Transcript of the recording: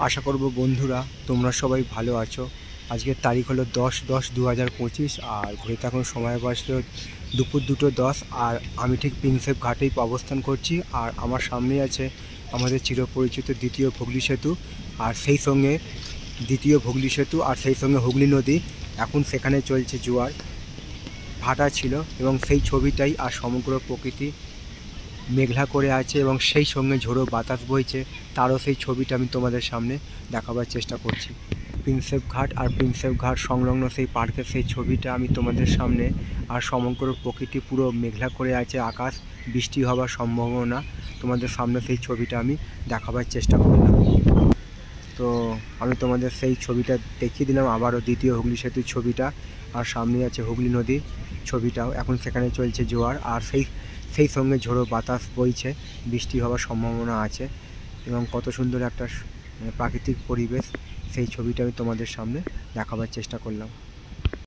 আশা করব বন্ধুরা তোমরা সবাই ভালো আছো। আজকের তারিখ হলো 10/10/2025 আর ঘড়িতে এখন সময় বাজলো দুপুর 2:10। আর আমি ঠিক প্রিন্সেপ ঘাটেই অবস্থান করছি। আর আমার সামনেই আছে আমাদের চিরপরিচিত দ্বিতীয় হুগলি সেতু, আর সেই সঙ্গে হুগলি নদী। এখন সেখানে চলছে জোয়ার ভাটা ছিল এবং সেই ছবিটাই, আর সমগ্র প্রকৃতি মেঘলা করে আছে এবং সেই সঙ্গে ঝোড়ো বাতাস বইছে, তারও সেই ছবিটা আমি তোমাদের সামনে দেখাবার চেষ্টা করছি। প্রিন্সেপ ঘাট আর প্রিন্সেপ ঘাট সংলগ্ন সেই পার্কের সেই ছবিটা আমি তোমাদের সামনে, আর সমগ্র প্রকৃতি পুরো মেঘলা করে আছে, আকাশ বৃষ্টি হওয়ার সম্ভাবনা, তোমাদের সামনে সেই ছবিটা আমি দেখাবার চেষ্টা করলাম। তো আমি তোমাদের সেই ছবিটা দেখিয়ে দিলাম আবারও, দ্বিতীয় হুগলি সেতুর ছবিটা। আর সামনে আছে হুগলি নদী ছবিটাও, এখন সেখানে চলছে জোয়ার, আর সেই সঙ্গে ঝোড়ো বাতাস বইছে, বৃষ্টি হওয়ার সম্ভাবনা আছে এবং কত সুন্দর একটা প্রাকৃতিক পরিবেশ, সেই ছবিটা আমি তোমাদের সামনে দেখাবার চেষ্টা করলাম।